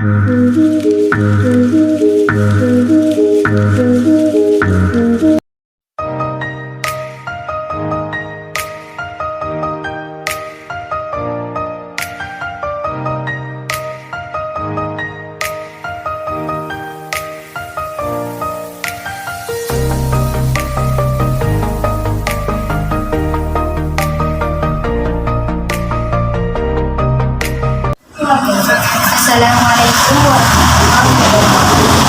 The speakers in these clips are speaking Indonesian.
Assalamualaikum warahmatullahi wabarakatuh.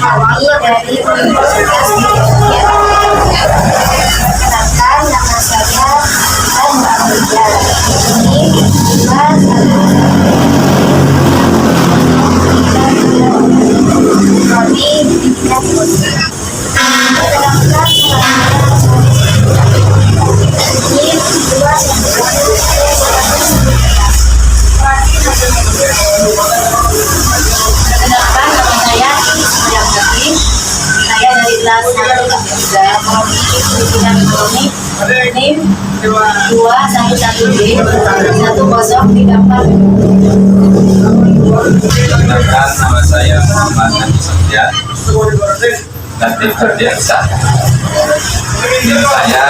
Kami dari Universitas Indonesia. Perkenalkan, nama saya Mbak Amelia. Ini Mas kami tidak kelas 1 NIM 211B 1034. Perkenalkan, nama saya Muhammad Nabi Sofyan, Latif Ferdiansa. NIM saya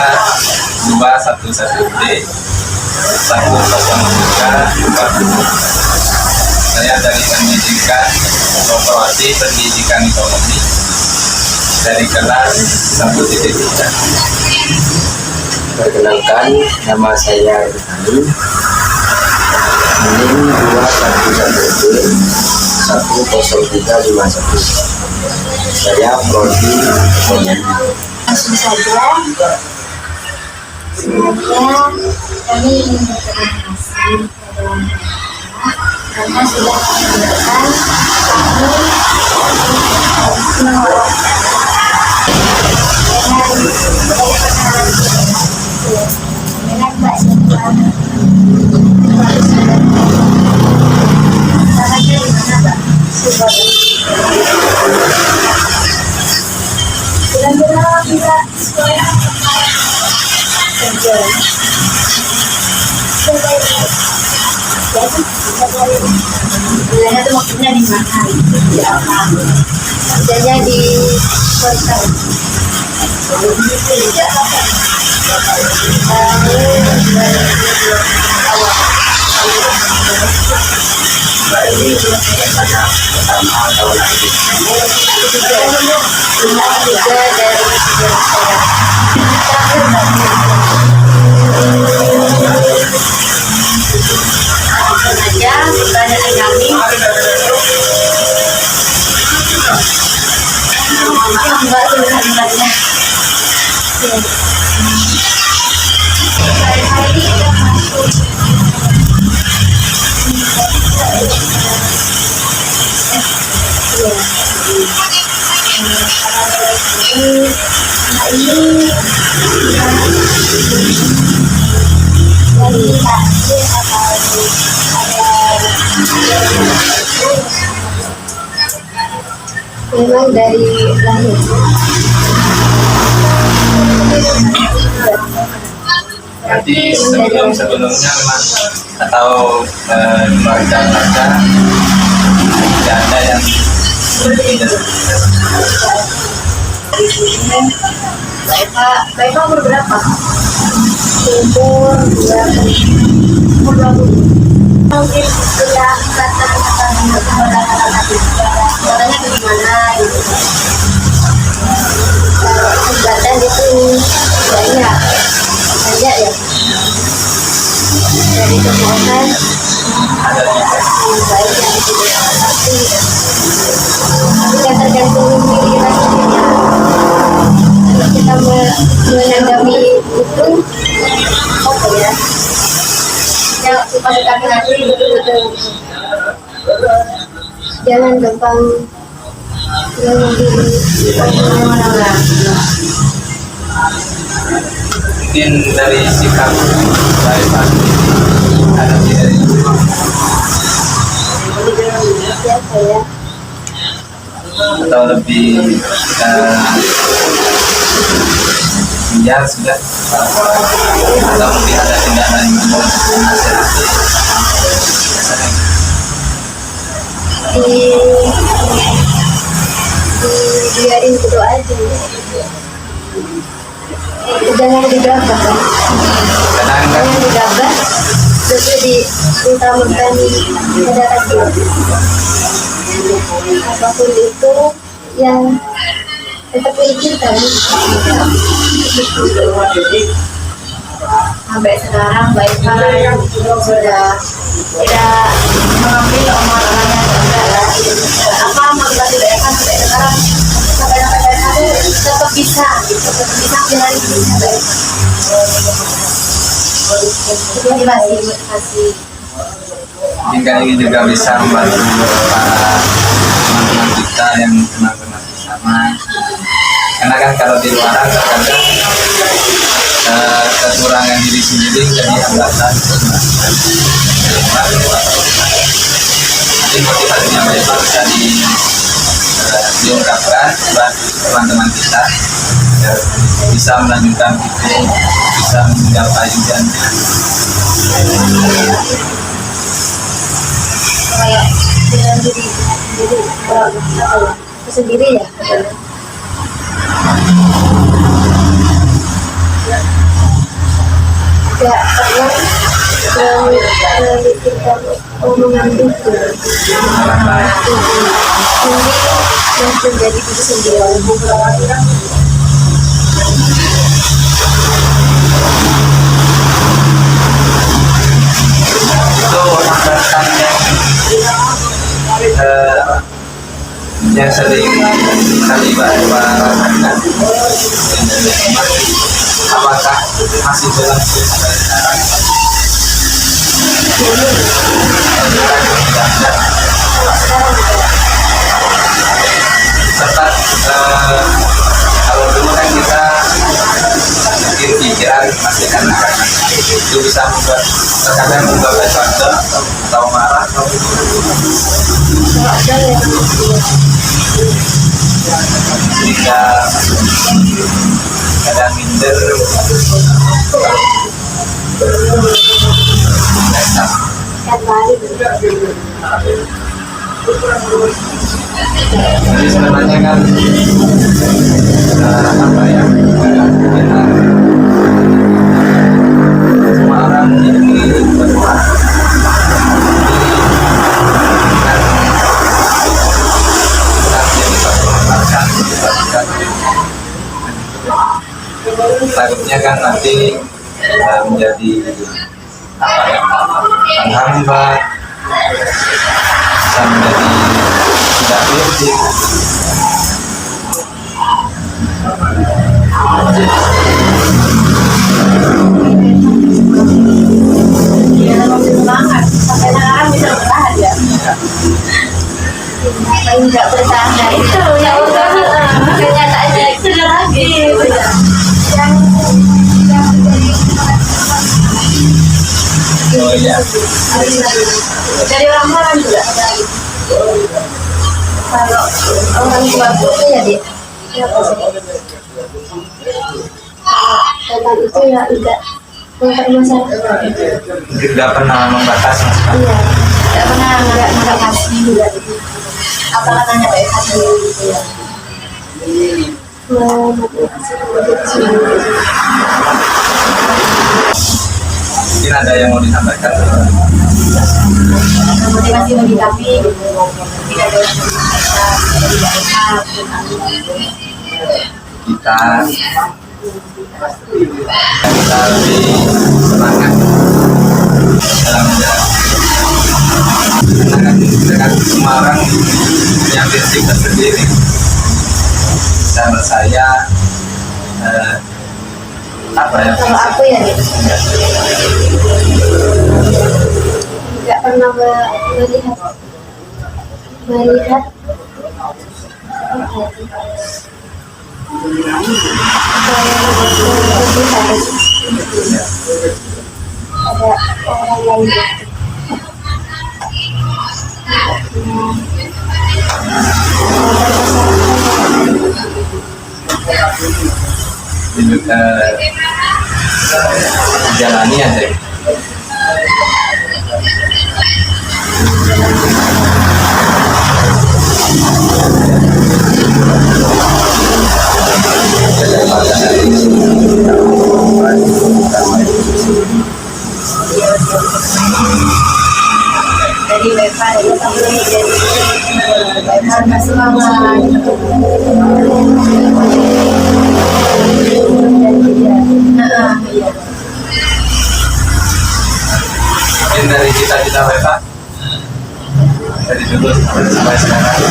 211B 1034. Saya dari pendidikan korporasi pendidikan ekonomi dari kelas 1.3. Perkenalkan, nama saya Rani, NIM 211B 10351. Saya prodi ekonomi. Langsung saja, sebenarnya kami ingin berterima kasih kepada karena sudah mengingatkan itu maksudnya di mana? Kerjanya di kota. Pertanyaan kami Mbak sebenarnya hari kita masuk memang dari lahir. Berarti sebelumnya memang atau keluarga tidak ada yang Bapak umur berapa? Umur 20. Mungkin sudah katanya bagaimana gitu. Kalau kegiatan itu banyak ya. Dari kekuatan baik yang tidak pasti. Tapi kan tergantung diri rasanya. Kalau kita menanggapi itu apa ya? Yang supaya kami nanti betul-betul jangan gampang mungkin dari sikap dari pagi ada tidak atau lebih ya sudah atau mungkin ada tindakan menasihati di biarin gitu aja. Jangan digabah kan, Kadang kan jangan digabah, terus diutamakan pada hati. Apapun itu yang tetap milik kita. Sampai sekarang baik sudah tidak mengambil omongan orang yang enggak lah. Apa motivasi baik sampai sekarang sampai itu tetap bisa jalan hidupnya baik. Motivasi. hingga ini juga bisa membantu para teman-teman kita yang kena bersama. Karena kan kalau di luar terkadang kekurangan diri sendiri jadi hambatan untuk melakukan jadi motivasinya baik bisa diungkapkan buat teman-teman kita agar bisa melanjutkan hidup, bisa mencapai impian. Kayak dengan diri sendiri ya. Tidak pernah memikirkan omongan itu. Ini yang menjadi diri sendiri. Itu hambatan yang sering kali bawa rasakan. Apakah masih berlangsung sampai sekarang? Serta kalau dulu kan kita bikin pikiran masih anak-anak itu bisa membuat terkadang membuat contoh atau marah sehingga kadang minder jadi sebenarnya kan apa ya kita semua orang ini berdoa takutnya kan nanti menjadi apa ya penghambat bisa menjadi tidak kritik. Semangat sampai sekarang bisa bertahan ya. Paling nggak bertahan itu ya udah kenyataannya sudah lagi yang Oh iya. dari orang-orang juga kalau orang tua itu ya dia ya tentang itu ya tidak masalah. Tidak pernah membatas mas. Iya, tidak pernah nggak kasih juga. Apa katanya baik hati gitu ya. Mungkin ada yang mau disampaikan. Motivasi bagi kami gitu. Tidak ada Kita lebih semangat dalam menjalani. Karena kan semua orang punya prinsip tersendiri. Dan saya apa ya? kalau aku ya nggak pernah melihat ada orang lain Hidup jalani aja. dari Eva ya sambil jadi karena semangat nah iya Mungkin dari cita-cita Eva dari dulu sampai sekarang.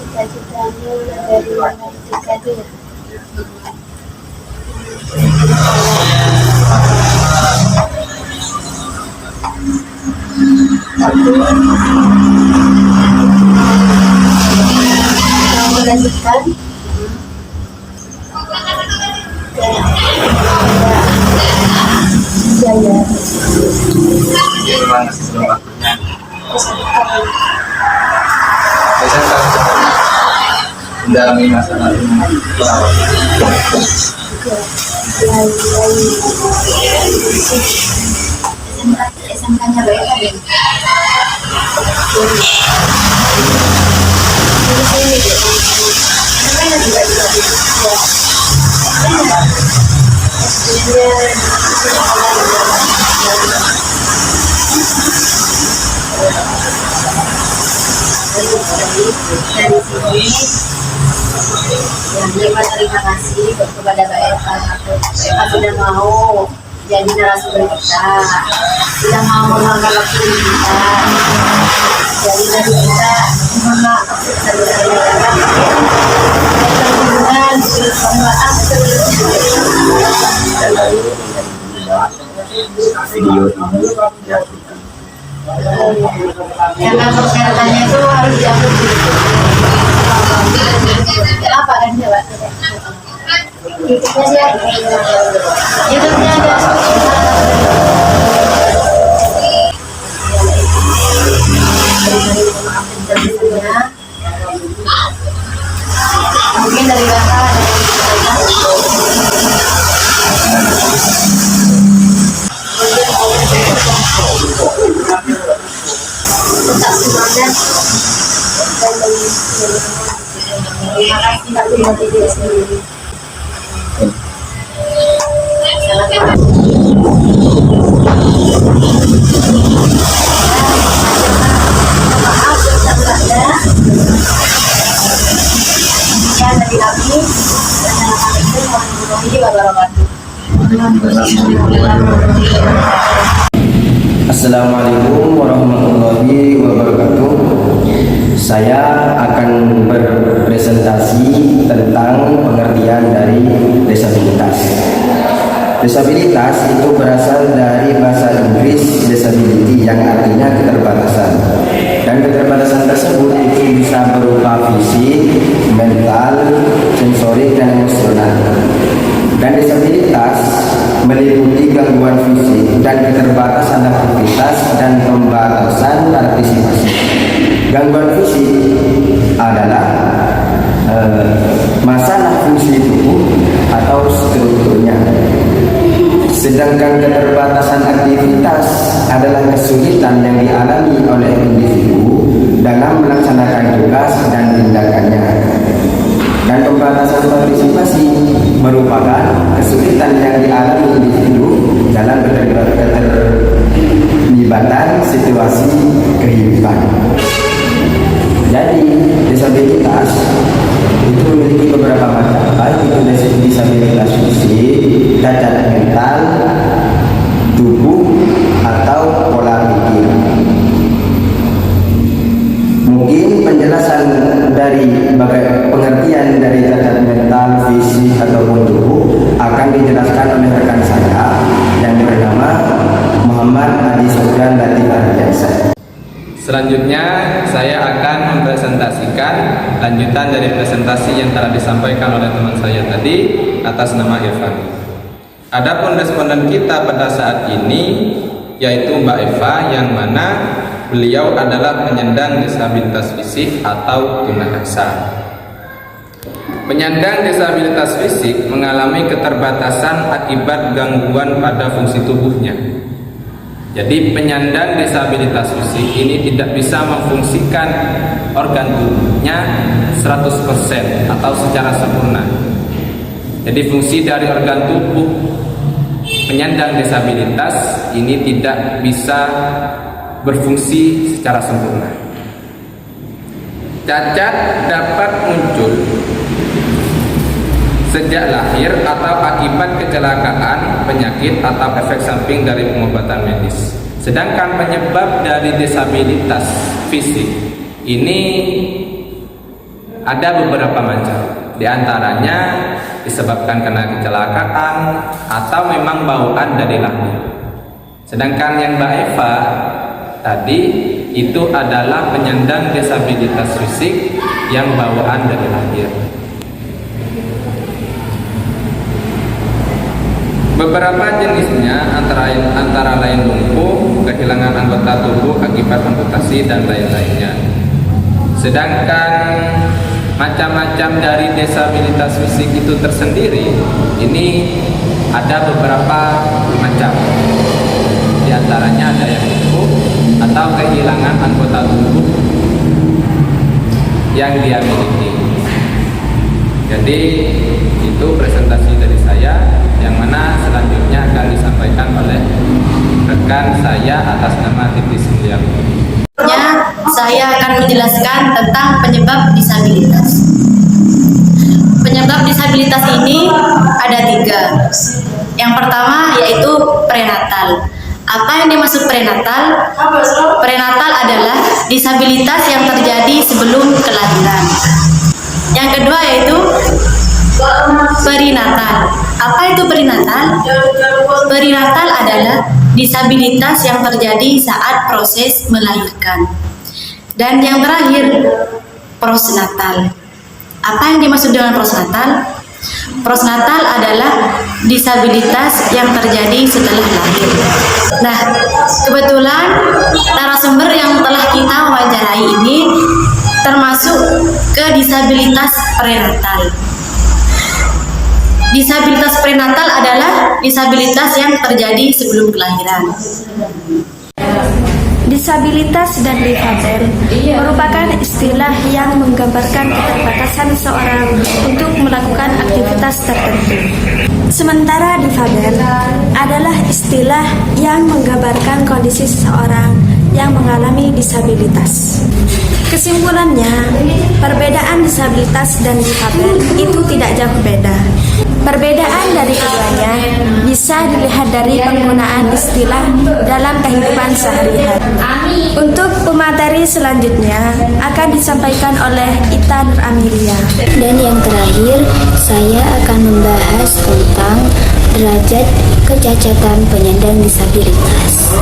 cita-citanya dari mana itu ya mau melanjutkan ya Gimana sih sebelum waktunya? Biasanya kalau mendalami masalah ini pelawak. SMK-nya baik kan ya? Di sini deh. Namanya juga ya. Dari sini ya, terima kasih kepada Mbak Eva. Mbak Eva sudah mau jadi narasumber kita, sudah mau meluangkan waktu kita. Jadi dari kita mohon maaf dengan maaf Dan lalu video ini dilakukan. karena persyaratannya itu harus diupload di apa kan ya Pak? YouTube-nya sih YouTube-nya ada mungkin dari Bapak tetap semangat dan terima kasih Pak Bima Diri sendiri. Maaf tetap ada ya dari kami. Assalamualaikum warahmatullahi wabarakatuh. Assalamualaikum warahmatullahi wabarakatuh. Saya akan berpresentasi tentang pengertian dari disabilitas. Disabilitas itu berasal dari bahasa Inggris disability yang artinya keterbatasan. Dan keterbatasan tersebut itu bisa berupa fisik, mental, sensorik, dan emosional. Dan disabilitas meliputi gangguan fisik dan keterbatasan aktivitas dan pembatasan partisipasi. Gangguan fisik adalah masalah fungsi tubuh atau strukturnya. Sedangkan keterbatasan aktivitas adalah kesulitan yang dialami oleh individu dalam melaksanakan tugas dan tindakannya. Dan pembatasan partisipasi merupakan kesulitan yang dialami individu dalam keterlibatan situasi kehidupan. Jadi, disabilitas itu memiliki beberapa macam, baik itu disabilitas fisik, cacat mental, tubuh, atau pola pikir. Mungkin penjelasan dari pengertian dari cacat mental, fisik, ataupun tubuh akan dijelaskan oleh rekan saya yang bernama Muhammad Adi Sofyan Latif Ardiansyah. Selanjutnya saya akan mempresentasikan lanjutan dari presentasi yang telah disampaikan oleh teman saya tadi atas nama Eva. Adapun responden kita pada saat ini yaitu Mbak Eva, yang mana beliau adalah penyandang disabilitas fisik atau tunanetra. Penyandang disabilitas fisik mengalami keterbatasan akibat gangguan pada fungsi tubuhnya. Jadi penyandang disabilitas fisik ini tidak bisa memfungsikan organ tubuhnya 100% atau secara sempurna. Jadi fungsi dari organ tubuh penyandang disabilitas ini tidak bisa berfungsi secara sempurna. Cacat dapat muncul sejak lahir atau akibat kecelakaan, penyakit, atau efek samping dari pengobatan medis. Sedangkan penyebab dari disabilitas fisik ini ada beberapa macam. Di antaranya disebabkan karena kecelakaan atau memang bawaan dari lahir. Sedangkan yang Mbak Eva tadi itu adalah penyandang disabilitas fisik yang bawaan dari lahir. Beberapa jenisnya antara lain lumpuh, kehilangan anggota tubuh akibat amputasi, dan lain-lainnya. Sedangkan macam-macam dari disabilitas fisik itu tersendiri, ini ada beberapa macam. Di antaranya ada yang lumpuh atau kehilangan anggota tubuh yang dia miliki. Jadi itu presentasi dari saya, yang mana selanjutnya akan disampaikan oleh rekan saya atas nama Titi Sulianti. Saya akan menjelaskan tentang penyebab disabilitas. Penyebab disabilitas ini ada 3. Yang pertama yaitu prenatal. Apa yang dimaksud prenatal? Prenatal adalah disabilitas yang terjadi sebelum kelahiran. Yang kedua yaitu perinatal. Apa itu perinatal? Perinatal adalah disabilitas yang terjadi saat proses melahirkan. Dan yang terakhir, postnatal. Apa yang dimaksud dengan postnatal? Postnatal adalah disabilitas yang terjadi setelah lahir. Nah, kebetulan narasumber yang telah kita wawancarai ini termasuk ke disabilitas prenatal. Disabilitas prenatal adalah disabilitas yang terjadi sebelum kelahiran. Disabilitas dan difabel merupakan istilah yang menggambarkan keterbatasan seseorang untuk melakukan aktivitas tertentu. Sementara difabel adalah istilah yang menggambarkan kondisi seseorang yang mengalami disabilitas. Kesimpulannya, perbedaan disabilitas dan difabel itu tidak jauh beda. Perbedaan dari keduanya bisa dilihat dari penggunaan istilah dalam kehidupan sehari-hari. Untuk pemateri selanjutnya akan disampaikan oleh Ita Nur Amelia. Dan yang terakhir, saya akan membahas tentang derajat kecacatan penyandang disabilitas.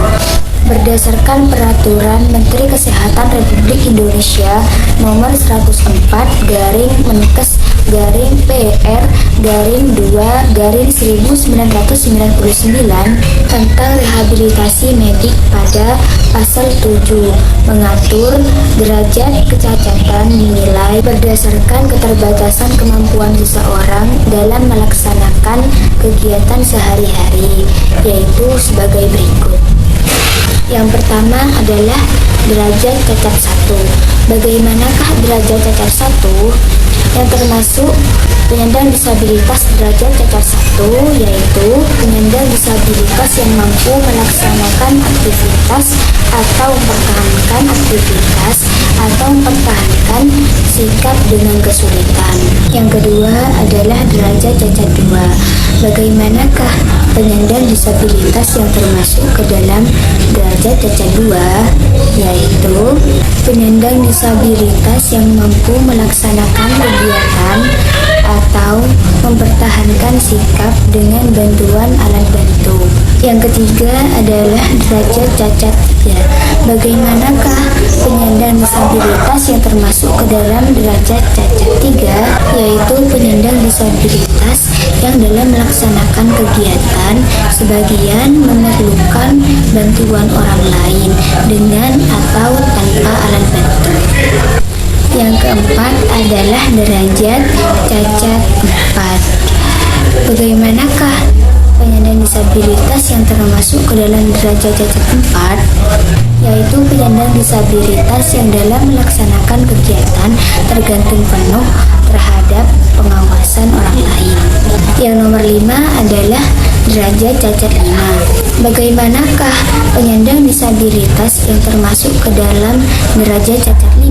Berdasarkan Peraturan Menteri Kesehatan Republik Indonesia Nomor 104/PR/2/1999 tentang rehabilitasi medik pada pasal 7 mengatur derajat kecacatan dinilai berdasarkan keterbatasan kemampuan seseorang dalam melaksanakan kegiatan sehari-hari, yaitu sebagai berikut. Yang pertama adalah derajat cacat 1. Bagaimanakah derajat cacat 1? Yang termasuk penyandang disabilitas derajat cacat 1 yaitu penyandang disabilitas yang mampu melaksanakan aktivitas atau mempertahankan aktivitas atau mempertahankan sikap dengan kesulitan. Yang kedua adalah derajat cacat 2. Bagaimanakah penyandang disabilitas yang termasuk ke dalam derajat cacat 2? Yaitu penyandang disabilitas yang mampu melaksanakan kegiatan atau mempertahankan sikap dengan bantuan alat bantu. Yang ketiga adalah derajat cacat 3. Bagaimanakah penyandang disabilitas yang termasuk ke dalam derajat cacat 3? Yaitu penyandang disabilitas yang dalam melaksanakan kegiatan sebagian memerlukan bantuan orang lain dengan atau tanpa alat bantu. Yang keempat adalah derajat cacat 4. Bagaimanakah penyandang disabilitas yang termasuk ke dalam derajat cacat 4? Yaitu penyandang disabilitas yang dalam melaksanakan kegiatan tergantung penuh terhadap pengawasan orang lain. Yang nomor 5 adalah derajat cacat 5. Bagaimanakah penyandang disabilitas yang termasuk ke dalam derajat cacat 5?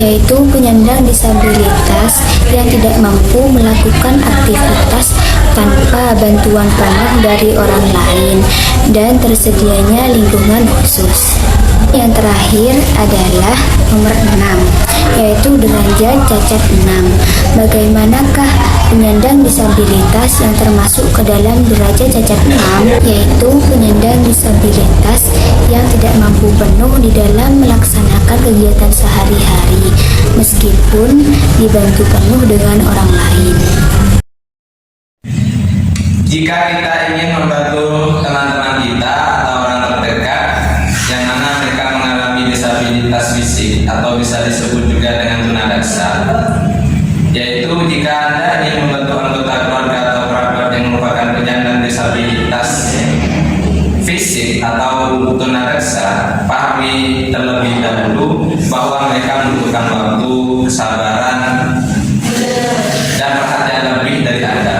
Yaitu penyandang disabilitas yang tidak mampu melakukan aktivitas tanpa bantuan penuh dari orang lain dan tersedianya lingkungan khusus. Yang terakhir adalah nomor 6, yaitu derajat cacat 6. Bagaimanakah penyandang disabilitas yang termasuk ke dalam derajat cacat 6? Yaitu penyandang disabilitas yang tidak mampu penuh di dalam melaksanakan kegiatan sehari-hari, meskipun dibantu penuh dengan orang lain. Jika kita ingin membantu teman-teman kita atau orang terdekat yang mana mereka mengalami disabilitas fisik atau bisa disebut juga dengan tunadaksa, yaitu jika Anda ingin membantu anggota keluarga atau kerabat yang merupakan penyandang disabilitas fisik atau tunadaksa, pahami terlebih dahulu bahwa mereka membutuhkan waktu, kesabaran, dan perhatian lebih dari Anda.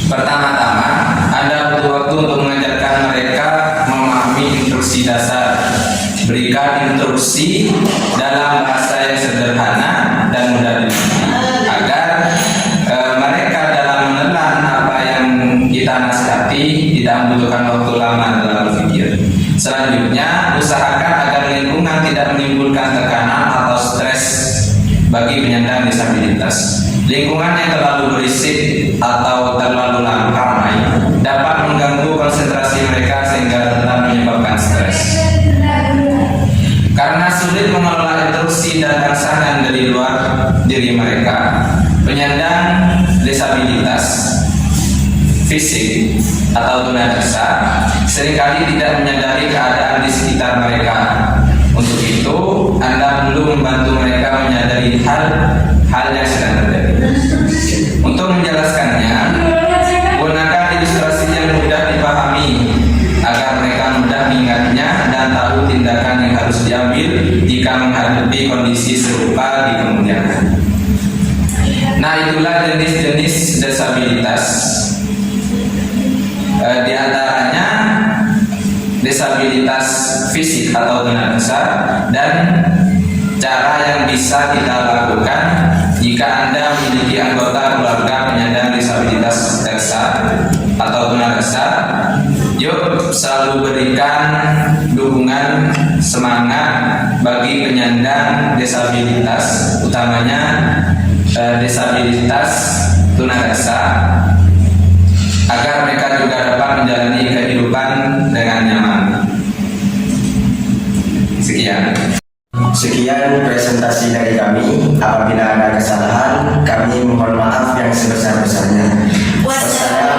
Pertama-tama, Anda butuh waktu untuk mengajarkan mereka memahami instruksi dasar. Berikan instruksi dalam bahasa yang sederhana dan mudah dimengerti, agar mereka dalam menelan apa yang kita nasihati tidak membutuhkan waktu lama dalam berpikir. Selanjutnya, usahakan agar lingkungan tidak menimbulkan tekanan atau stres bagi penyandang disabilitas. Lingkungan yang terlalu berisik atau terlalu ramai dapat mengganggu konsentrasi mereka sehingga rentan menyebabkan stres. Karena sulit mengelola instruksi dan rangsangan dari luar diri mereka, penyandang disabilitas fisik atau tunadaksa seringkali tidak menyadari keadaan di sekitar mereka. Untuk itu, Anda perlu membantu mereka menyadari hal yang sedang terjadi. Untuk menjelaskannya, gunakan ilustrasi yang mudah dipahami agar mereka mudah mengingatnya dan tahu tindakan yang harus diambil jika menghadapi kondisi serupa di kemudian hari. Nah, itulah jenis-jenis disabilitas. Di antaranya disabilitas fisik atau tunadaksa dan cara yang bisa kita lakukan jika Anda memiliki anggota keluarga penyandang disabilitas daksa atau tunadaksa. Yuk selalu berikan dukungan semangat bagi penyandang disabilitas, utamanya disabilitas tunadaksa, agar mereka juga dapat menjalani kehidupan dengan nyaman. Sekian presentasi dari kami. Apabila ada kesalahan, kami mohon maaf yang sebesar-besarnya. Wassalamualaikum